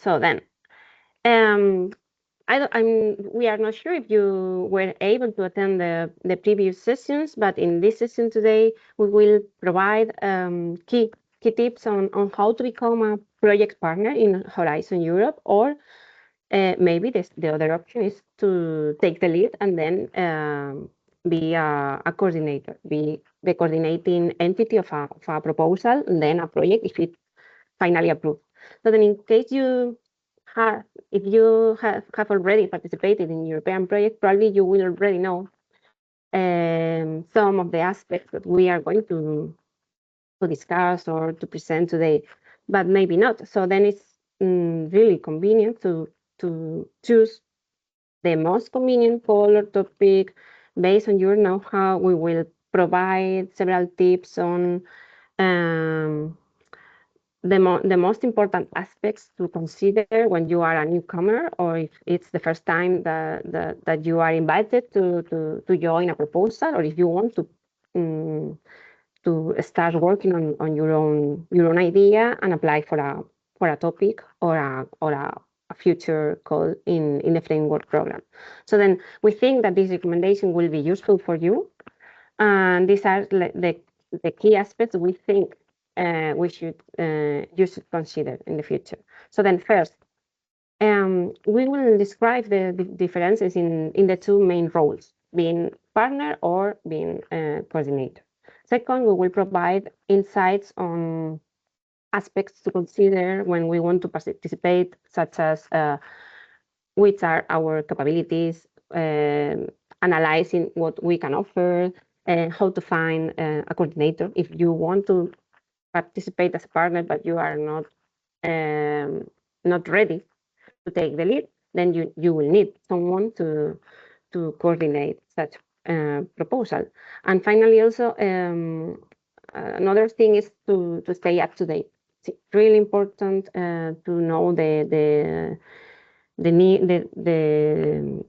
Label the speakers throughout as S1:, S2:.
S1: So then, we are not sure if you were able to attend the previous sessions, but in this session today, we will provide key tips on how to become a project partner in Horizon Europe, or maybe the other option is to take the lead and then be a coordinator, be the coordinating entity of a proposal, and then a project if it's finally approved. So then in case if you have already participated in European project, probably you will already know some of the aspects that we are going to discuss or to present today, but maybe not. So then it's really convenient to choose the most convenient color topic based on your know-how. We will provide several tips on the most important aspects to consider when you are a newcomer, or if it's the first time that you are invited to join a proposal, or if you want to start working on your own idea and apply for a topic or a future call in the framework program. So then we think that this recommendation will be useful for you, and these are the key aspects we think you should consider in the future. So then first, we will describe the differences in the two main roles, being partner or being coordinator. Second, we will provide insights on aspects to consider when we want to participate, such as which are our capabilities, analyzing what we can offer, and how to find a coordinator. If you want to participate as a partner, but you are not ready to take the lead, then you will need someone to coordinate such proposal. And finally, also another thing is to stay up to date. It's really important to know the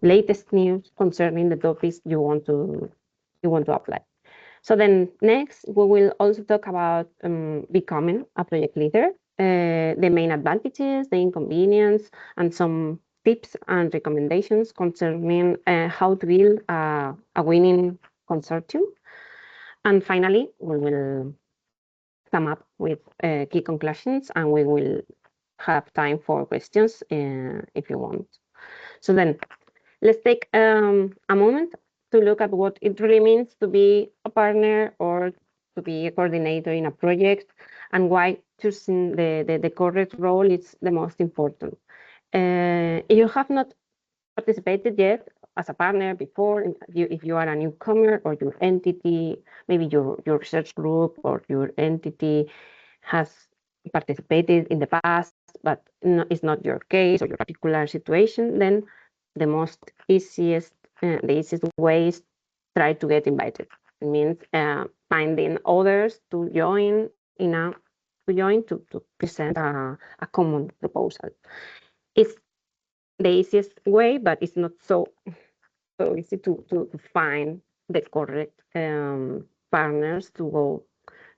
S1: latest news concerning the topics you want to apply. So then next, we will also talk about becoming a project leader, the main advantages, the inconvenience, and some tips and recommendations concerning how to build a winning consortium. And finally, we will come up with key conclusions, and we will have time for questions if you want. So then let's take a moment to look at what it really means to be a partner or to be a coordinator in a project, and why choosing the correct role is the most important. If you have not participated yet as a partner before, if you are a newcomer, or your entity, maybe your research group or your entity has participated in the past, but it's not your case or your particular situation, then the easiest way is try to get invited. It means finding others to join to present a common proposal. It's the easiest way, but it's not so easy to find the correct partners to go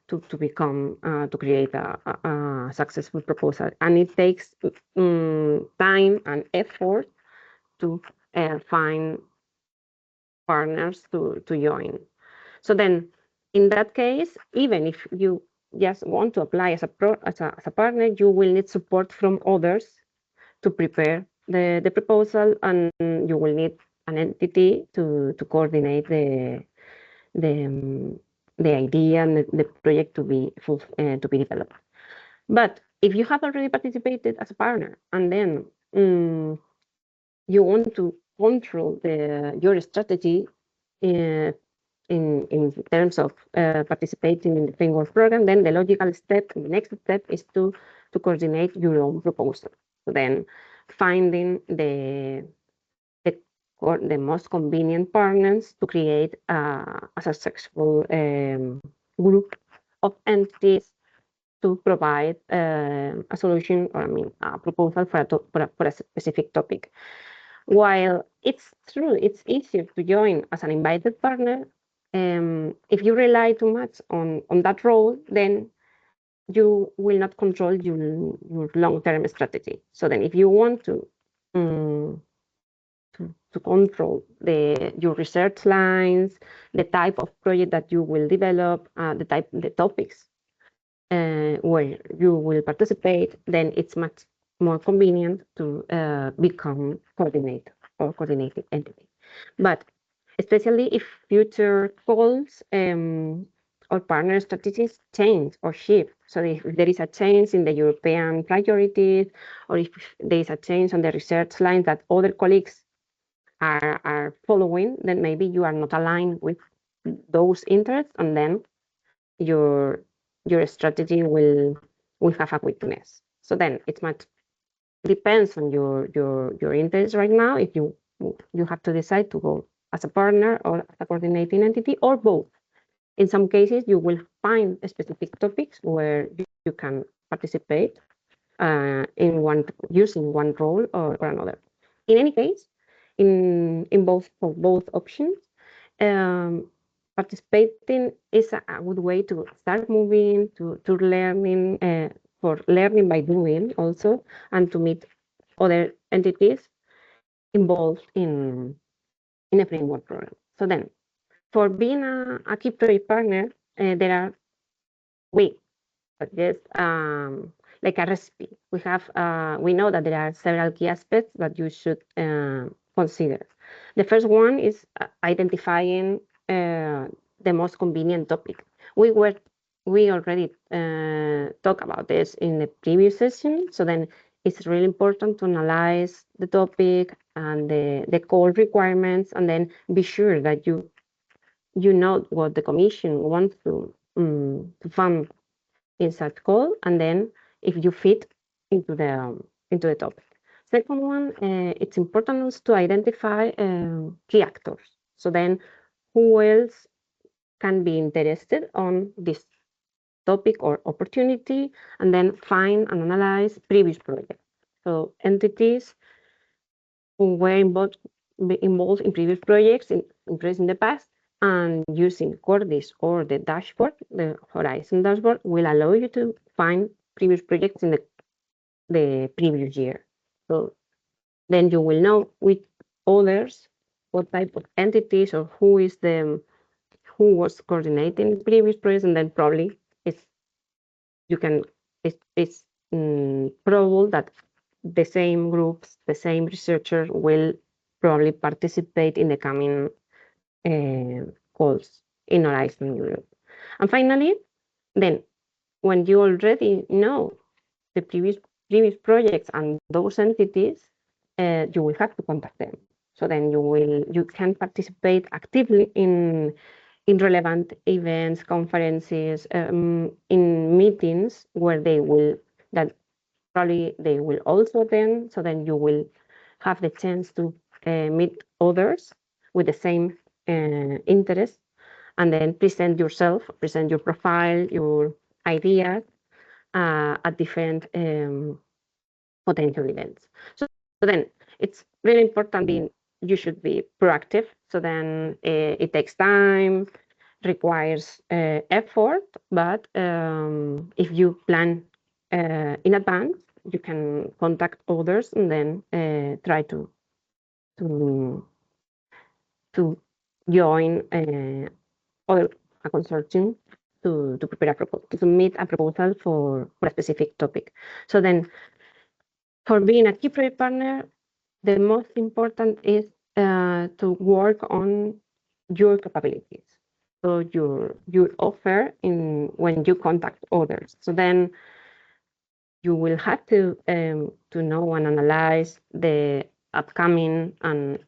S1: to become to create a successful proposal, and it takes time and effort to find partners to join. So then, in that case, even if you just want to apply as a partner, you will need support from others to prepare the proposal, and you will need an entity to coordinate the idea and the project to be developed. But if you have already participated as a partner, and then you want to control your strategy in terms of participating in the framework program, then the logical step, the next step, is to coordinate your own proposal. So then finding the most convenient partners to create a successful group of entities to provide a solution, or a proposal for a specific topic. While it's true, it's easier to join as an invited partner, if you rely too much on that role, then you will not control your long-term strategy. So then if you want to control your research lines, the type of project that you will develop, the topics where you will participate, then it's much more convenient to become coordinator or coordinated entity. But especially if future goals or partner strategies change or shift. So if there is a change in the European priorities, or if there is a change on the research lines that other colleagues are following, then maybe you are not aligned with those interests, and then your strategy will have a weakness. So then it's much depends on your interest right now. If you have to decide to go as a partner or as a coordinating entity or both. In some cases, you will find specific topics where you can participate using one role or another. In any case, in both options, um, participating is a good way to start moving, to learning, for learning by doing also, and to meet other entities involved in a framework program. So then, for being a key project partner, there are ways, just like a recipe. We know that there are several key aspects that you should consider. The first one is identifying the most convenient topic. We already talked about this in the previous session. So then it's really important to analyze the topic and the core requirements, and then be sure that you know what the commission wants to fund in such call, and then if you fit into the topic. Second one, it's important also to identify key actors. So then, who else can be interested on this topic or opportunity, and then find and analyze previous projects. So entities who were involved in previous projects in the past, and using Cordis or the dashboard, the Horizon dashboard, will allow you to find previous projects in the previous year. So then you will know which others, what type of entities, or who was coordinating previous projects, and then probably it's probable that the same groups, the same researchers will probably participate in the coming calls in Horizon Europe. And finally, then when you already know the previous projects and those entities, you will have to contact them. So then you can participate actively in relevant events, conferences, in meetings where probably they will also attend. So then you will have the chance to meet others with the same interest, and then present yourself, present your profile, your ideas at different potential events. So then it's really important you should be proactive. So then it takes time, requires effort, but if you plan in advance, you can contact others and then try to join a consortium to prepare a proposal, to submit a proposal for a specific topic. So then, for being a key project partner, the most important is to work on your capabilities. So your offer when you contact others. So then you will have to know and analyze the upcoming and,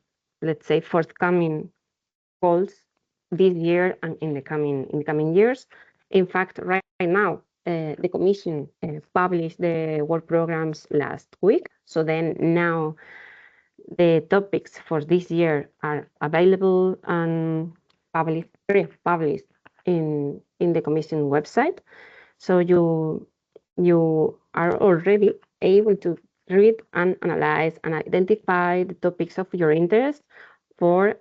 S1: let's say, forthcoming calls this year and in the coming years. In fact, right now, the Commission published the work programs last week. So then now the topics for this year are available and published in the Commission website. So you are already able to read and analyze and identify the topics of your interest for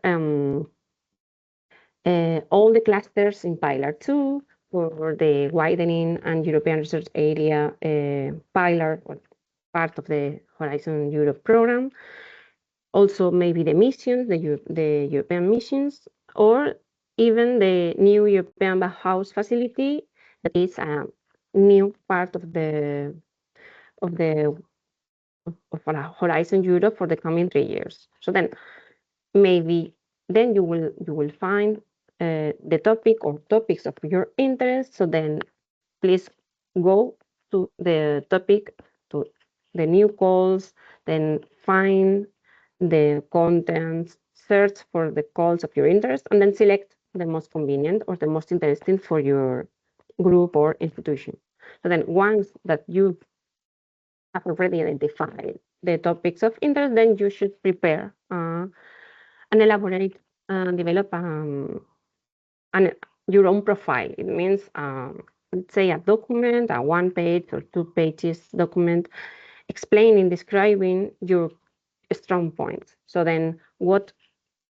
S1: all the clusters in Pillar 2, for the widening and European research area pillar or part of the Horizon Europe program. Also, maybe the missions, the European missions, or even the new European Bauhaus facility that is a new part of the of Horizon Europe for the coming 3 years. So then maybe then you will find the topic or topics of your interest. So then please go to the topic, to the new calls, then find the contents, search for the calls of your interest, and then select the most convenient or the most interesting for your group or institution. So then once that you have already identified the topics of interest, then you should prepare and elaborate and develop your own profile. It means, let's say, a document, a 1 page or 2 pages document explaining, describing your strong points. So then what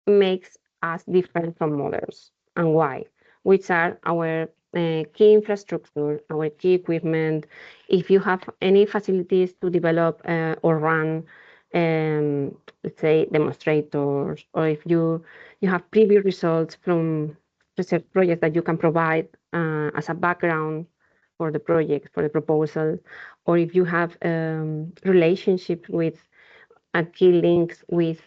S1: makes us different from others and why, which are our key infrastructure, our key equipment, if you have any facilities to develop or run, let's say, demonstrators, or if you have previous results from research projects that you can provide as a background for the project, for the proposal, or if you have relationships with and key links with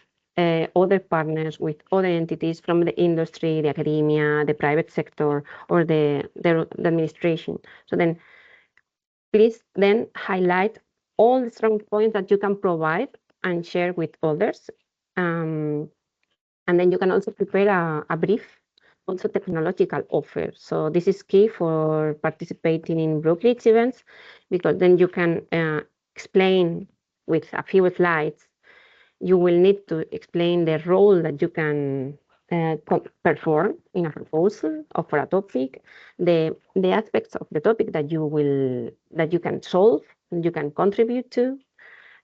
S1: other partners, with other entities from the industry, the academia, the private sector, or the administration. So then please then highlight all the strong points that you can provide and share with others. And then you can also prepare a brief, also technological offer. So this is key for participating in brokerage events, because then you can explain with a few slides. You will need to explain the role that you can perform in a proposal or for a topic, the aspects of the topic that you can solve, and you can contribute to,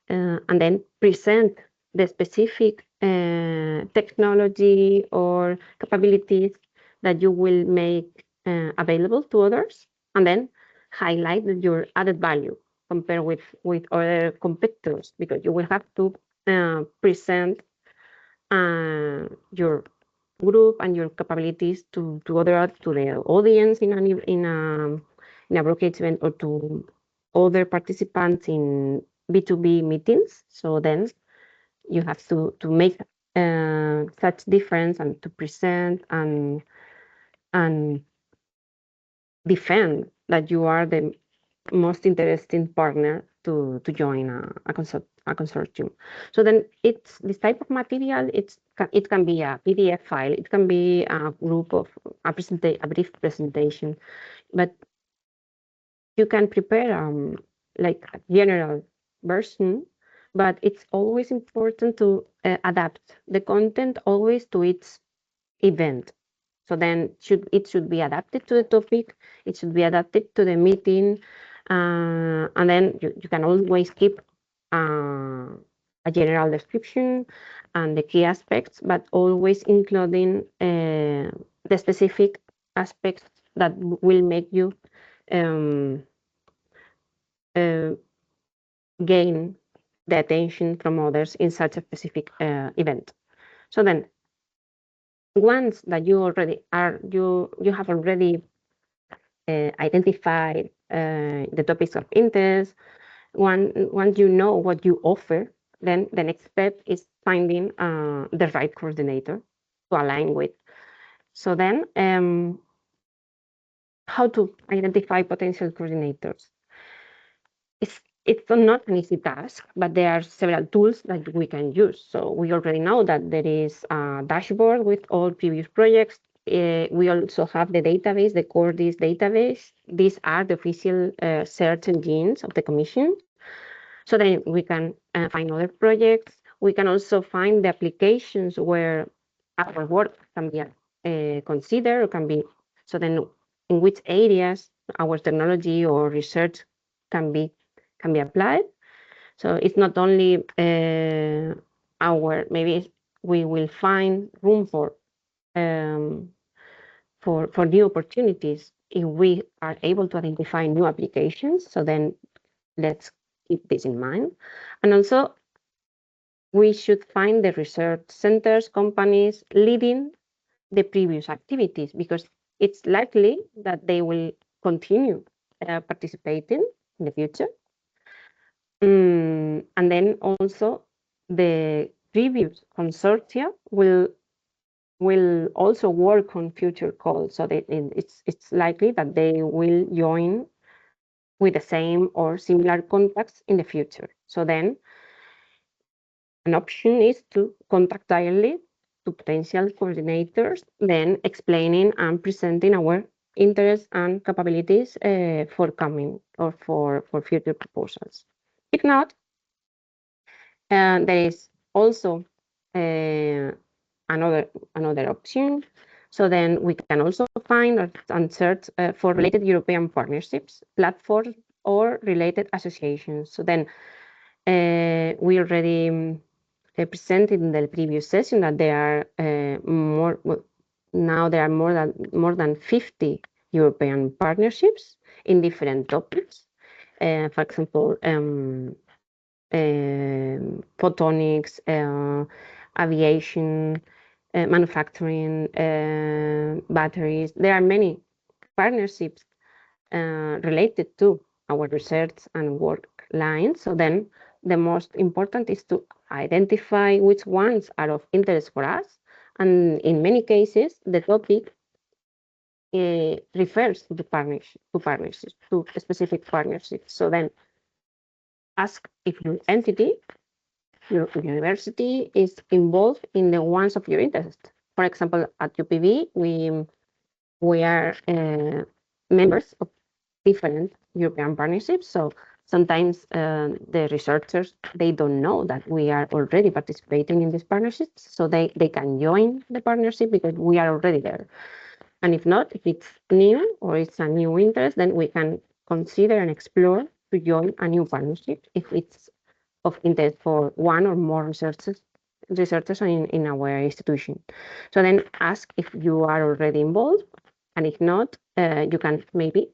S1: and then present the specific technology or capabilities that you will make available to others, and then highlight your added value compared with other competitors, because you will have to present your group and your capabilities to the audience in a brokerage event, or to other participants in B2B meetings. So then you have to make such difference and to present and defend that you are the most interesting partner to join a consortium. So then it's this type of material. It can be a PDF file. It can be a group of a brief presentation, but you can prepare like a general version. But it's always important to adapt the content always to its event. So then it should be adapted to the topic, it should be adapted to the meeting, and then you can always keep a general description and the key aspects, but always including the specific aspects that will make you gain the attention from others in such a specific event. So then once that you have already identified the topics of interest, once you know what you offer, then the next step is finding the right coordinator to align with. So then how to identify potential coordinators? It's not an easy task, but there are several tools that we can use. So we already know that there is a dashboard with all previous projects. We also have the database, the CORDIS database. These are the official search engines of the Commission. So then we can find other projects. We can also find the applications where our work can be considered or can be. So then in which areas our technology or research can be applied. So it's not only maybe we will find room for new opportunities if we are able to identify new applications. So then let's keep this in mind. And also, we should find the research centers, companies leading the previous activities, because it's likely that they will continue participating in the future. And then also the previous consortia will also work on future calls. So it's likely that they will join with the same or similar contacts in the future. So then an option is to contact directly to potential coordinators, then explaining and presenting our interests and capabilities for coming or for future proposals. If not, there is also another option. So then we can also find and search for related European partnerships, platforms, or related associations. So then we already presented in the previous session that there are now there are more than 50 European partnerships in different topics. For example, photonics, aviation, manufacturing, batteries. There are many partnerships related to our research and work lines. So then the most important is to identify which ones are of interest for us. And in many cases, the topic refers to partnerships, to specific partnerships. So then ask if your entity, your university, is involved in the ones of your interest. For example, at UPV, we are members of different European partnerships. So sometimes the researchers, they don't know that we are already participating in these partnerships. So they can join the partnership because we are already there. And if not, if it's new or it's a new interest, then we can consider and explore to join a new partnership if it's of interest for one or more researchers in our institution. So then ask if you are already involved, and if not, you can maybe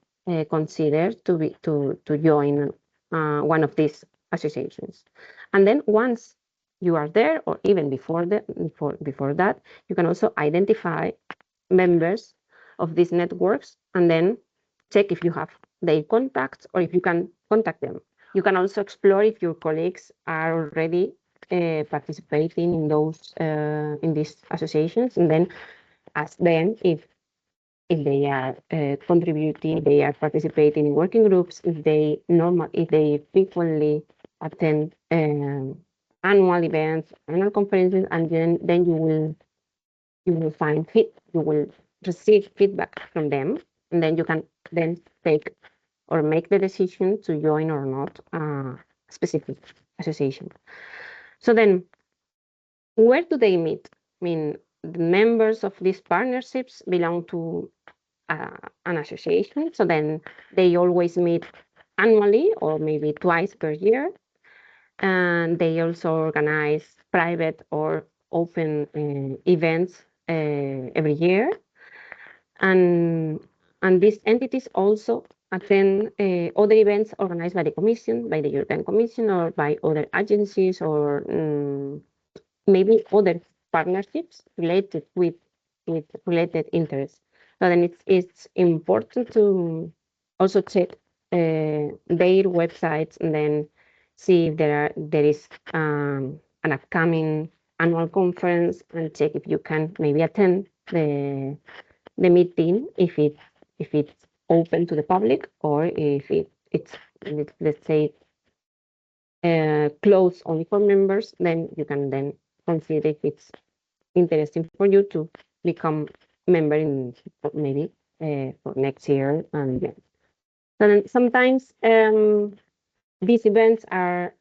S1: consider to join one of these associations. And then once you are there, or even before that, you can also identify members of these networks and then check if you have their contacts or if you can contact them. You can also explore if your colleagues are already participating in these associations, and then ask them if they are contributing, they are participating in working groups, if they frequently attend annual events, annual conferences, and then you will you will receive feedback from them, and then you can then take or make the decision to join or not a specific association. So then, where do they meet? I mean, the members of these partnerships belong to an association, so then they always meet annually or maybe twice per year, and they also organize private or open events every year. And these entities also attend other events organized by the Commission, by the European Commission, or by other agencies, or maybe other partnerships related with related interests. So then it's important to also check their websites and then see if there is an upcoming annual conference, and check if you can maybe attend the meeting, if it's open to the public, or if it's let's say closed only for members. Then you can then consider if it's interesting for you to become member in maybe for next year. And yeah. So then sometimes these events are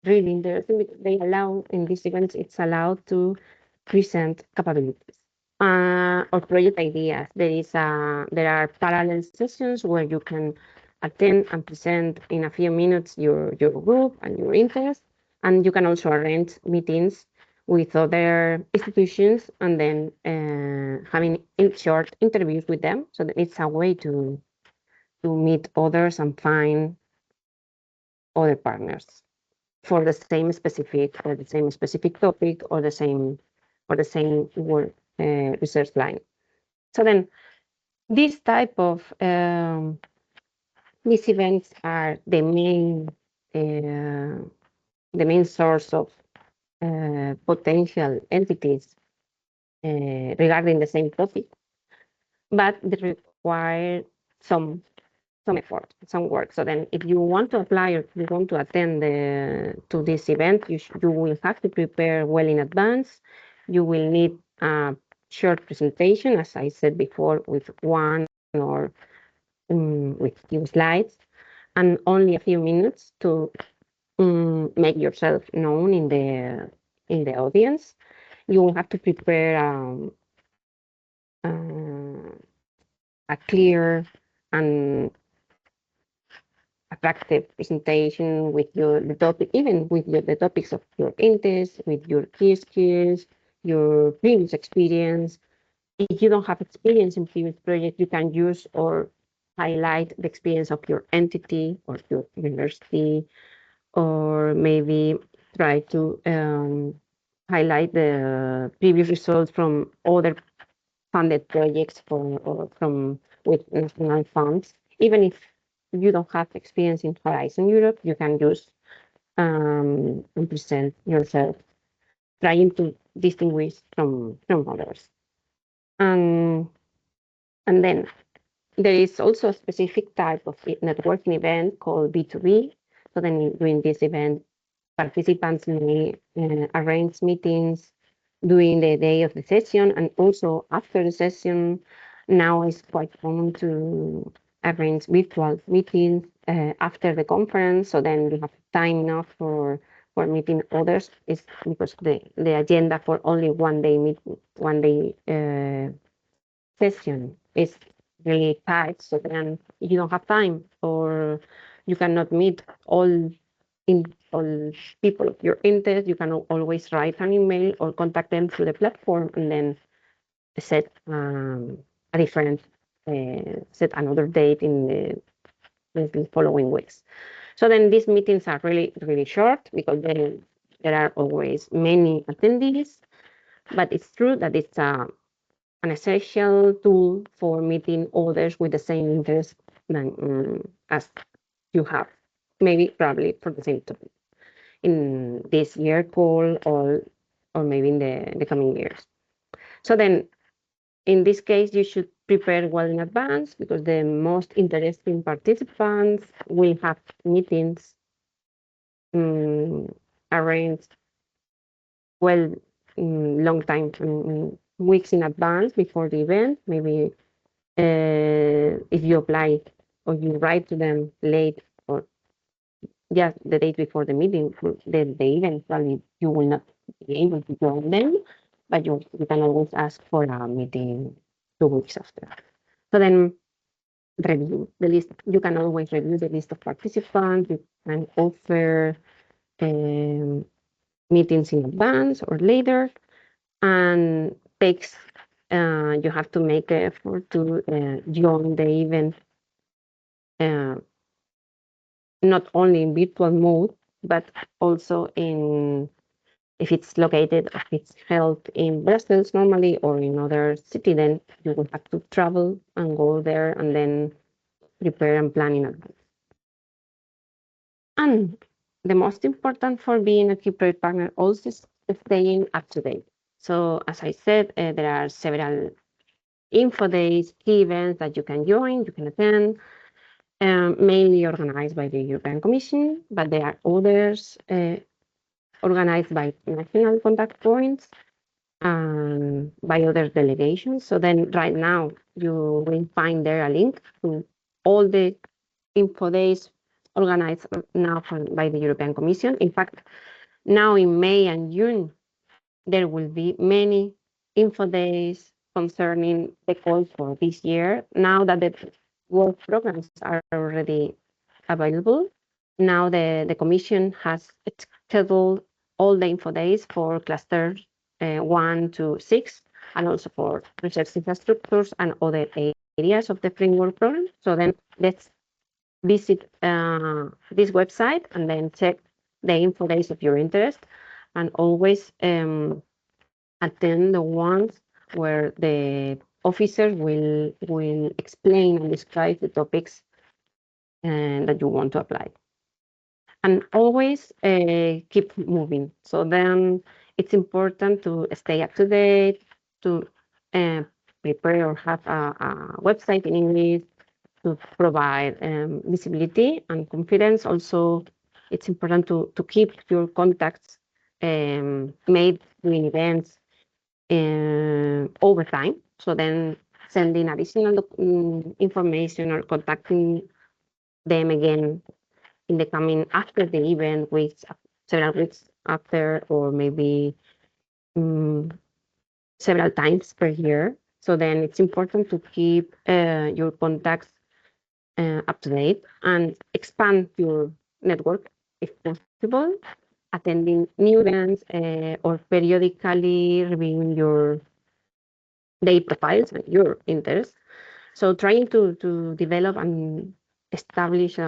S1: really interesting because they allow, in these events, it's allowed to present capabilities or project ideas. There are parallel sessions where you can attend and present in a few minutes your group and your interest, and you can also arrange meetings with other institutions, and then having short interviews with them. So that it's a way to meet others and find other partners for the same specific topic or the same work research line. So then this type of these events are the main source of potential entities regarding the same topic, but they require some effort, some work. So then, if you want to apply or you want to attend to this event, you will have to prepare well in advance. You will need a short presentation, as I said before, with one or with few slides, and only a few minutes to make yourself known in the audience. You will have to prepare a clear and attractive presentation with the topic, even with the topics of your interest, with your key skills, your previous experience. If you don't have experience in previous projects, you can use or highlight the experience of your entity or your university, or maybe try to highlight the previous results from other funded projects or from with national funds. Even if you don't have experience in Horizon Europe, you can use and present yourself, trying to distinguish from others. And then there is also a specific type of networking event called B2B. So then during this event, participants may arrange meetings during the day of the session and also after the session. Now it's quite common to arrange virtual meetings after the conference, so then you have time enough for meeting others. It's because the agenda for only one day session is really tight, so then you don't have time, or you cannot meet all people of your interest. You can always write an email or contact them through the platform, and then set a different set another date in the following weeks. So then these meetings are really short, because then there are always many attendees. But it's true that it's an essential tool for meeting others with the same interest as you have, maybe probably for the same topic in this year call, or maybe in the coming years. So then in this case, you should prepare well in advance, because the most interesting participants will have meetings arranged well, long time, weeks in advance before the event. Maybe if you apply or you write to them late, or just the date before the meeting, the event, probably you will not be able to join them, but you can always ask for a meeting 2 weeks after. So then review the list. You can always review the list of participants. You can offer meetings in advance or later, and takes you have to make an effort to join the event, not only in virtual mode, but also if it's located, if it's held in Brussels normally or in other city, then you will have to travel and go there and then prepare and plan in advance. And the most important for being a key project partner also is staying up to date. So as I said, there are several info days, key events that you can join, you can attend, mainly organized by the European Commission, but there are others organized by national contact points and by other delegations. So then right now you will find there a link to all the info days organized now by the European Commission. In fact, now in May and June, there will be many info days concerning the calls for this year. Now that the work programs are already available, now the Commission has scheduled all the info days for clusters 1 to 6, and also for research infrastructures and other areas of the framework program. So then let's visit this website and then check the info days of your interest, and always attend the ones where the officers will explain and describe the topics that you want to apply. And always keep moving. So then it's important to stay up to date, to uh, prepare or have a website in English to provide visibility and confidence. Also, it's important to keep your contacts made during events over time. So then sending additional information or contacting them again in the coming after the event, weeks, several weeks after, or maybe several times per year. So then it's important to keep your contacts up to date and expand your network if possible, attending new events or periodically reviewing your their profiles and your interests. So trying to develop and establish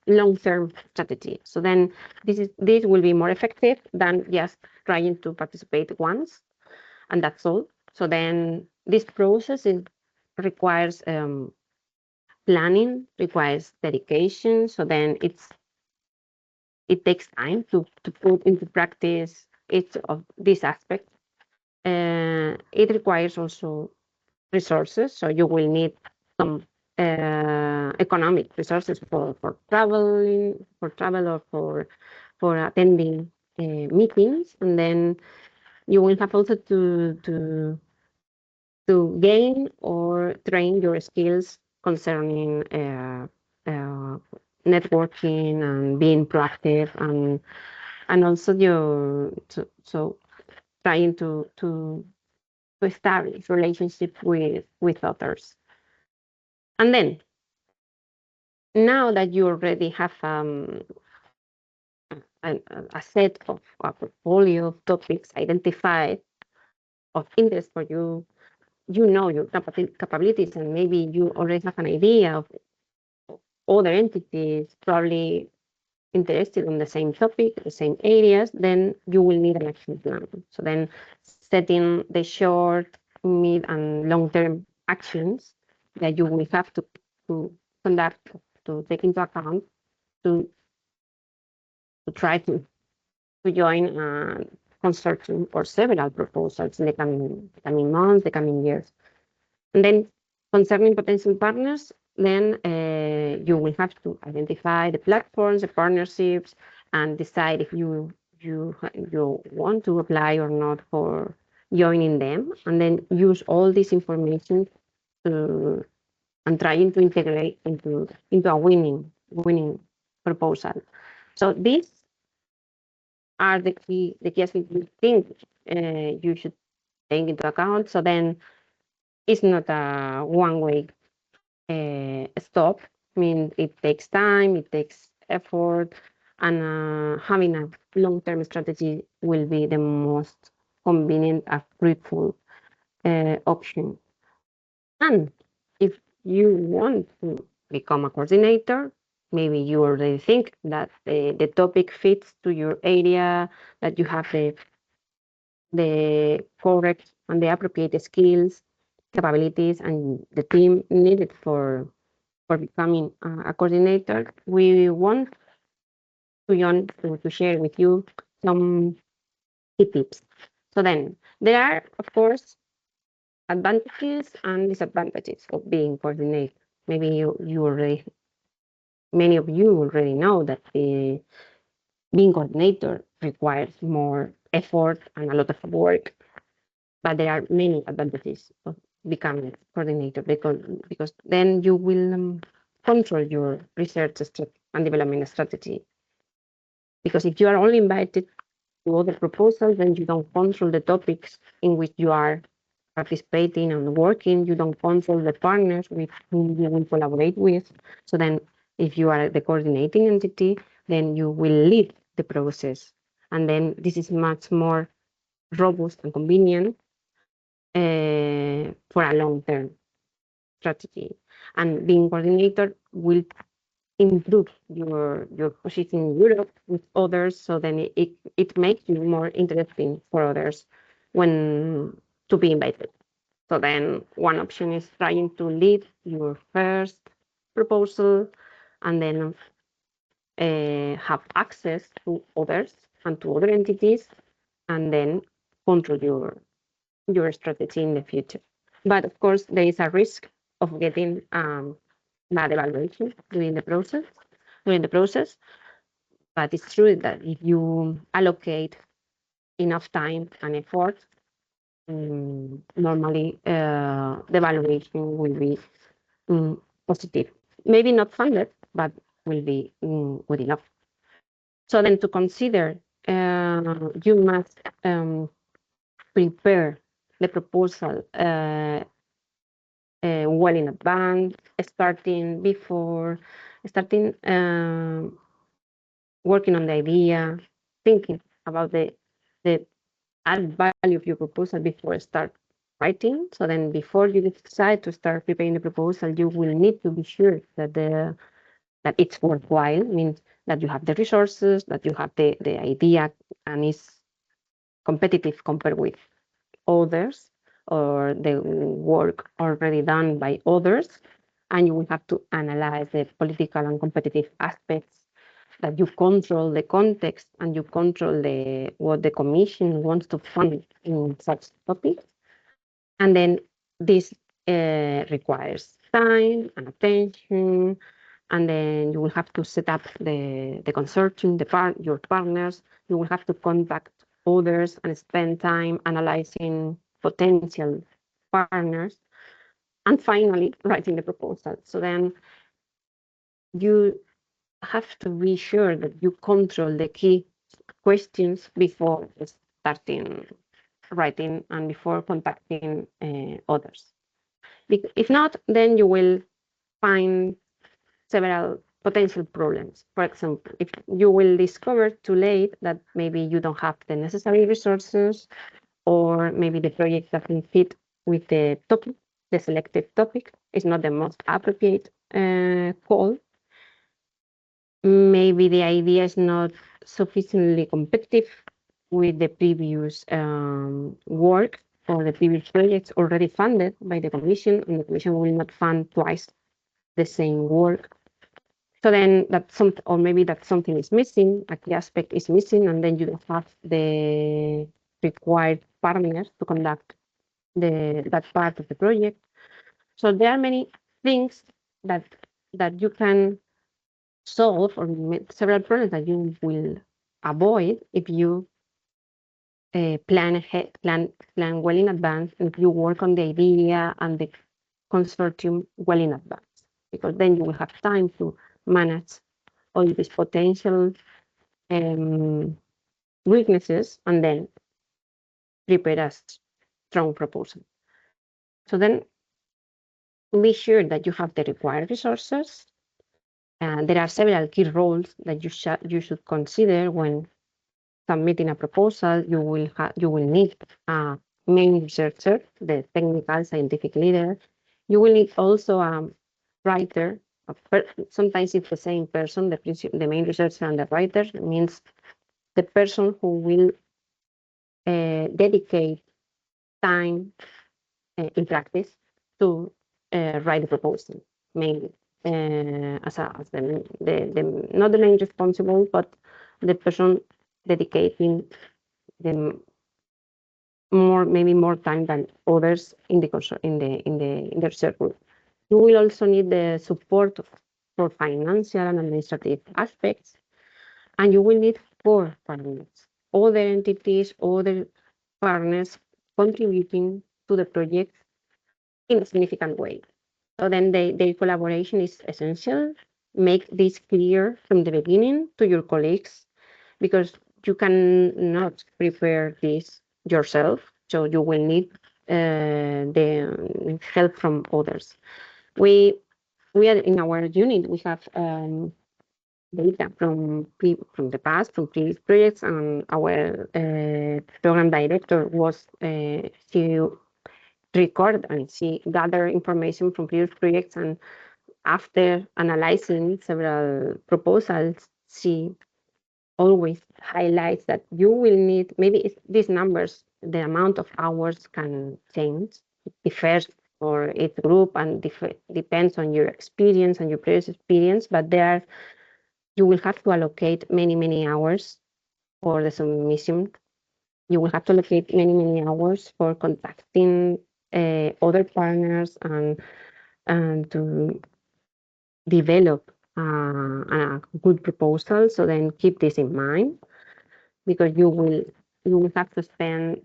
S1: long-term strategy. So then this will be more effective than just trying to participate once, and that's all. So then this process requires planning, requires dedication. So then it takes time to put into practice each of these aspects. It requires also resources. So you will need some economic resources for traveling, for travel, or for attending meetings, and then you will have also to gain or train your skills concerning networking and being proactive, and also your so trying to establish relationship with others. And then now that you already have a set of a portfolio of topics identified of interest for you, you know your capabilities, and maybe you already have an idea of other entities probably interested on the same topic, the same areas, then you will need an action plan. So then setting the short, mid, and long-term actions that you will have to conduct, to take into account, to try to join a consortium or several proposals in the coming months, the coming years. And then concerning potential partners, then you will have to identify the platforms, the partnerships, and decide if you want to apply or not for joining them, and then use all this information to and trying to integrate into a winning proposal. So these are the key aspects we think you should take into account. So then it's not a one-way stop. I mean, it takes time, it takes effort, and having a long-term strategy will be the most convenient and fruitful option. And if you want to become a coordinator, maybe you already think that the topic fits to your area, that you have the correct and the appropriate skills, capabilities, and the team needed for becoming a coordinator. We want to share with you some key tips. So then there are, of course, advantages and disadvantages of being coordinator. Maybe you already, many of you already know that being coordinator requires more effort and a lot of work, but there are many advantages of becoming coordinator, because then you will control your research and development strategy. Because if you are only invited to other proposals, then you don't control the topics in which you are participating and working. You don't control the partners with whom you will collaborate with. So then if you are the coordinating entity, then you will lead the process And then this is much more robust and convenient for a long-term strategy. And being coordinator will improve your position in Europe with others, so then it makes you more interesting for others when to be invited. So then one option is trying to lead your first proposal and then have access to others and to other entities, and then control your strategy in the future. But of course, there is a risk of getting bad evaluation during the process. But it's true that if you allocate enough time and effort, normally the evaluation will be positive. Maybe not funded, but will be good enough. So then to consider, you must prepare the proposal well in advance, starting working on the idea, thinking about the added value of your proposal before start writing. So then before you decide to start preparing the proposal, you will need to be sure that that it's worthwhile, means that you have the resources, that you have the idea and is competitive compared with others or the work already done by others. And you will have to analyze the political and competitive aspects, that you control the context and you control what the commission wants to fund in such topics. And then this requires time and attention, and then you will have to set up the consortium, your partners. You will have to contact others and spend time analyzing potential partners, and finally writing the proposal. So then you have to be sure that you control the key questions before starting writing and before contacting others. If not, then you will find several potential problems. For example, if you will discover too late that maybe you don't have the necessary resources, or maybe the project doesn't fit with the topic, the selected topic is not the most appropriate call. Maybe the idea is not sufficiently competitive with the previous work or the previous projects already funded by the Commission, and the Commission will not fund twice the same work. So then or maybe that something is missing, a key aspect is missing, and then you don't have the required partners to conduct that part of the project. So there are many things that you can solve, or several problems that you will avoid if you plan ahead, plan well in advance, and if you work on the idea and the consortium well in advance, because then you will have time to manage all these potential weaknesses and then prepare a strong proposal. So then be sure that you have the required resources. There are several key roles that you should consider when submitting a proposal. You will need a main researcher, the technical scientific leader. You will need also a writer. Sometimes it's the same person, the main researcher and the writer. It means the person who will dedicate time in practice to write the proposal, mainly as not the main responsible, but the person dedicating the maybe more time than others in the research group. You will also need the support for financial and administrative aspects, and you will need 4 partners, other entities, other partners contributing to the project in a significant way. So then their collaboration is essential. Make this clear from the beginning to your colleagues, because you cannot prepare this yourself. So you will need the help from others. We are in our unit, we have data from the past, from previous projects, and our program director was she record and she gather information from previous projects, and after analyzing several proposals, she always highlights that you will need maybe these numbers, the amount of hours can change, it differs for each group and depends on your experience and your previous experience, but there you will have to allocate many hours for the submission. You will have to allocate many hours for contacting other partners and to develop a good proposal. So then keep this in mind, because you will have to spend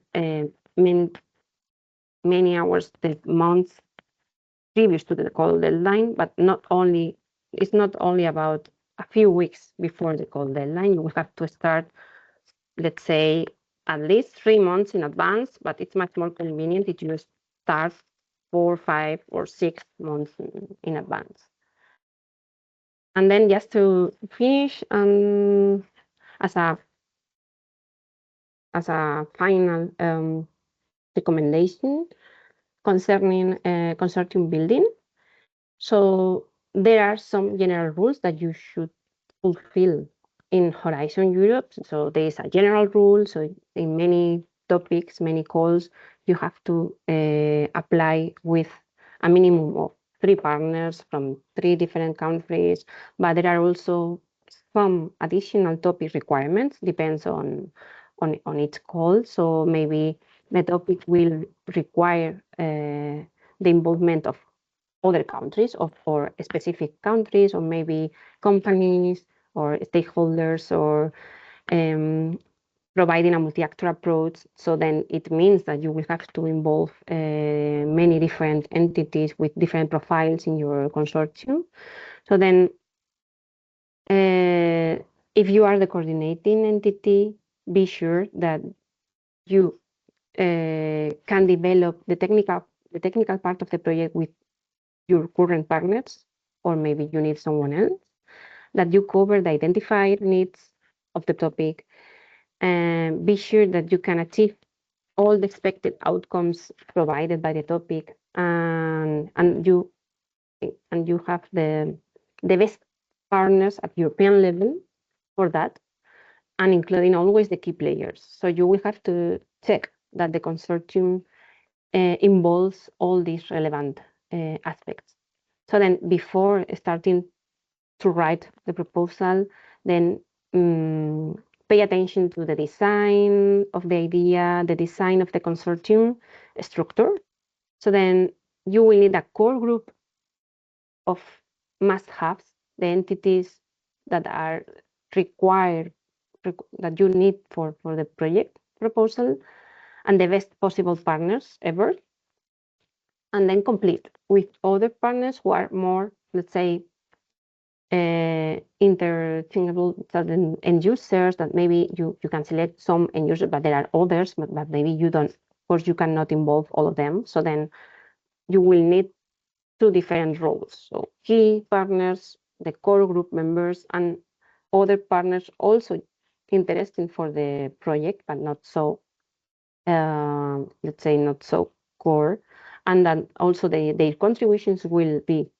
S1: many hours, the months previous to the call deadline, but it's not only about a few weeks before the call deadline. You will have to start, let's say, at least 3 months in advance, but it's much more convenient if you start 4, 5, or 6 months in advance. And then just to finish, as a final recommendation concerning consortium building. So there are some general rules that you should fulfill in Horizon Europe. So there is a general rule. So in many topics, many calls, you have to apply with a minimum of 3 partners from 3 different countries. But there are also some additional topic requirements, depends on each call. So maybe the topic will require the involvement of other countries or for specific countries, or maybe companies or stakeholders, or providing a multi-actor approach. So then it means that you will have to involve many different entities with different profiles in your consortium. So then if you are the coordinating entity, be sure that you can develop the technical part of the project with your current partners, or maybe you need someone else, that you cover the identified needs of the topic, and be sure that you can achieve all the expected outcomes provided by the topic, and you have the best partners at European level for that, and including always the key players. So you will have to check that the consortium involves all these relevant aspects. So then before starting to write the proposal, then pay attention to the design of the idea, the design of the consortium structure. So then you will need a core group of must-haves, the entities that are required, that you need for the project proposal, and the best possible partners ever. And then complete with other partners who are more, let's say, interchangeable end users, that maybe you can select some end users, but there are others, but maybe you don't, of course, you cannot involve all of them. So then you will need 2 different roles. So key partners, the core group members, and other partners also interesting for the project, but not so, let's say, not so core. And then also their contributions will be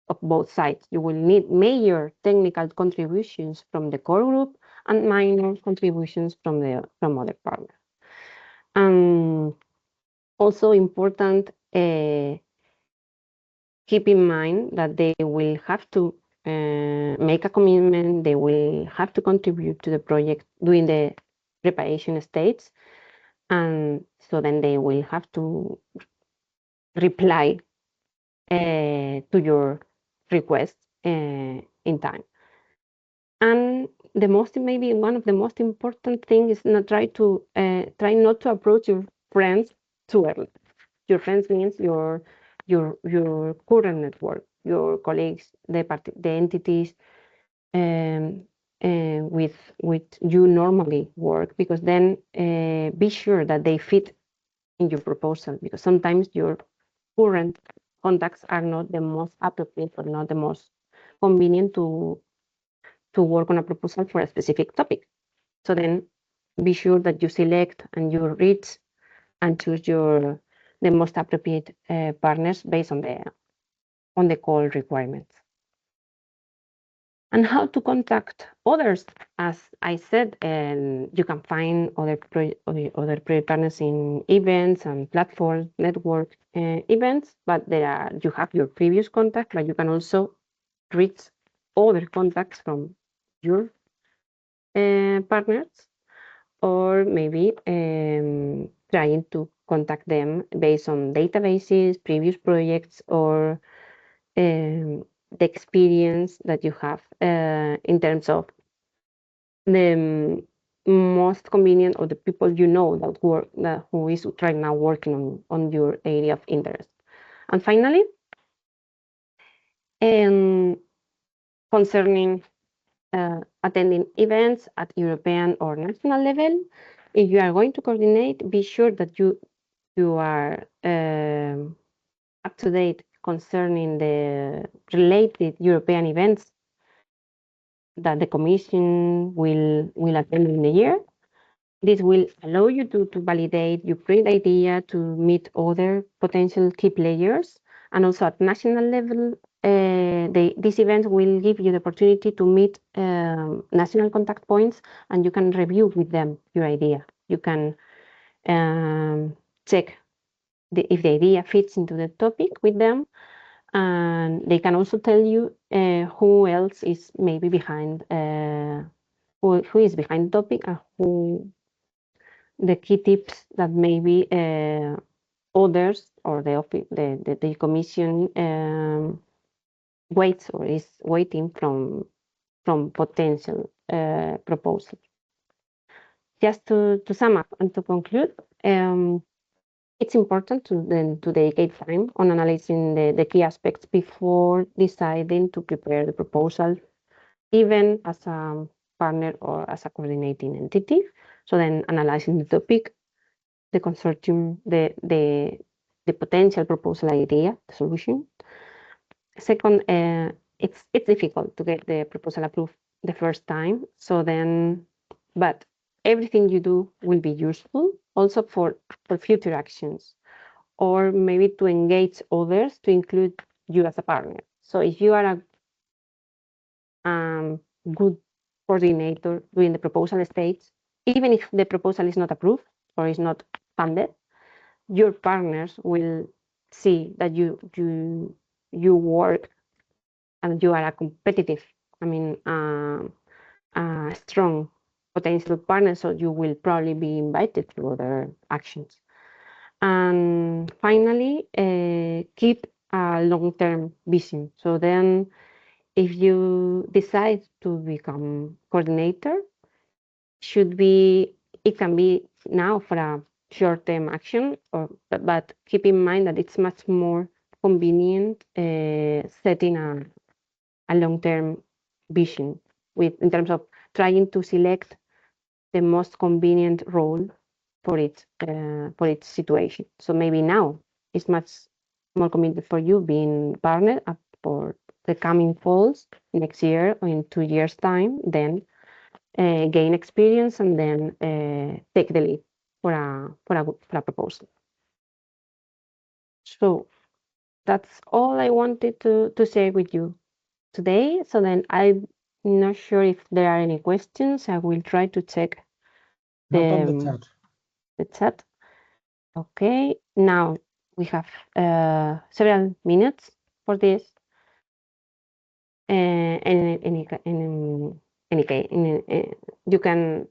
S1: of both sides. You will need major technical contributions from the core group and minor contributions from other partners. Also important, keep in mind that they will have to make a commitment, they will have to contribute to the project during the preparation stage, and so then they will have to reply to your request in time. And maybe one of the most important things is not try not to approach your friends too early. Your friends means your current network, your colleagues, the entities with you normally work, because then be sure that they fit in your proposal, because sometimes your current contacts are not the most appropriate or not the most convenient to to work on a proposal for a specific topic. So then be sure that you select and you reach and choose the most appropriate partners based on the call requirements. And how to contact others. As I said, you can find other project partners in events and platforms, network events, but you have your previous contact, but you can also reach other contacts from your partners, or maybe trying to contact them based on databases, previous projects, or the experience that you have in terms of the most convenient, or the people you know who is right now working on your area of interest. And finally, concerning attending events at European or national level, if you are going to coordinate, be sure that you are up to date concerning the related European events that the Commission will attend in the year. This will allow you to validate your great idea, to meet other potential key players, and also at national level, these events will give you the opportunity to meet national contact points, and you can review with them your idea. You can check if the idea fits into the topic with them, and they can also tell you who else is maybe behind, who is behind the topic, and who the key tips that maybe others or the commission waits or is waiting from potential proposals. Just to sum up and to conclude, it's important to dedicate time on analyzing the key aspects before deciding to prepare the proposal, even as a partner or as a coordinating entity. So then analyzing the topic, the consortium, the potential proposal idea, the solution. Second, it's difficult to get the proposal approved the first time. So then, but everything you do will be useful also for future actions, or maybe to engage others to include you as a partner. So if you are a good coordinator during the proposal stage, even if the proposal is not approved or is not funded, your partners will see that you work and you are a competitive, a strong potential partner, so you will probably be invited to other actions. And finally, keep a long-term vision. So then if you decide to become coordinator, it can be now for a short-term action, but keep in mind that it's much more convenient setting a long-term vision in terms of trying to select the most convenient role for its situation. So maybe now it's much more convenient for you being partner for the coming falls next year or in 2 years' time, then gain experience and then take the lead for a proposal. So that's all I wanted to share with you today. So then I'm not sure if there are any questions. I will try to check
S2: the
S1: chat. Okay, now we have several minutes for this. In any case, you can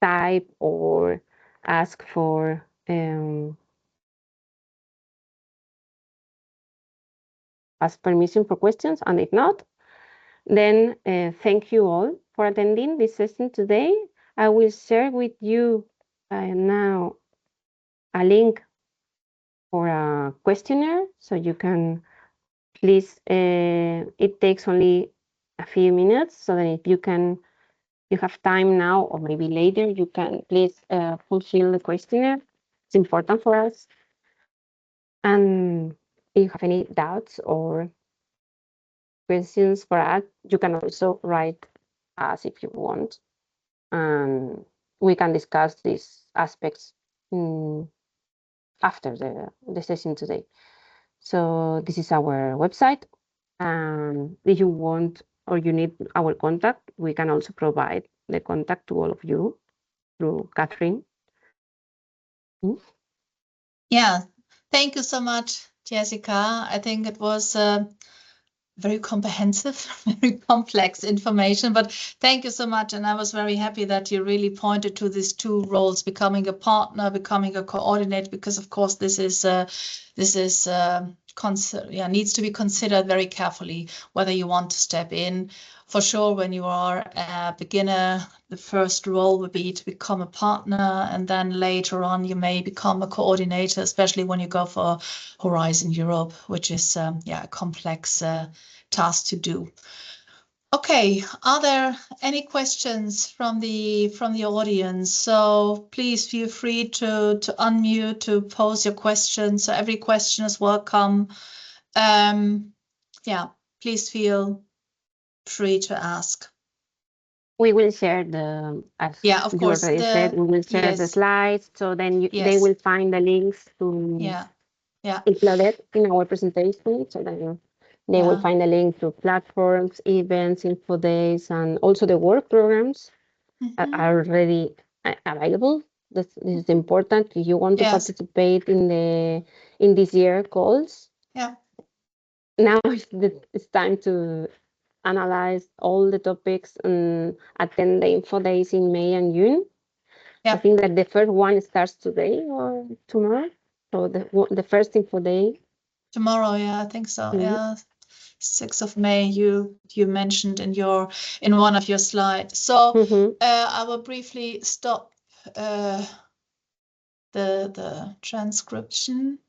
S1: type or ask for ask permission for questions, and if not, then thank you all for attending this session today. I will share with you now a link for a questionnaire, so you can please, it takes only a few minutes, so that if you have time now or maybe later, you can please fulfill the questionnaire. It's important for us. And if you have any doubts or questions for us, you can also write us if you want. And we can discuss these aspects after the session today. So this is our website. If you want or you need our contact, we can also provide the contact to all of you through Catherine.
S3: Yeah, thank you so much, Jessica. I think it was very comprehensive, very complex information, but thank you so much. And I was very happy that you really pointed to these two roles, becoming a partner, becoming a coordinator, because of course this is needs to be considered very carefully whether you want to step in. For sure, when you are a beginner, the first role would be to become a partner, and then later on you may become a coordinator, especially when you go for Horizon Europe, which is a complex task to do. Okay, are there any questions from the audience? So please feel free to unmute, to pose your questions. So every question is welcome. Please feel free to ask.
S1: We will share the, as you already said, we will share the slides, so then they will find the links to include it in our presentation. So then they will find the link to platforms, events, info days, and also the work programs are already available. This is important. If you want to participate in this year calls, now it's time to analyze all the topics and attend the info days in May and June. I think that the first one starts today or tomorrow. So the first info day.
S3: Tomorrow, I think so. 6th of May, you mentioned in one of your slides. So I will briefly stop the transcription.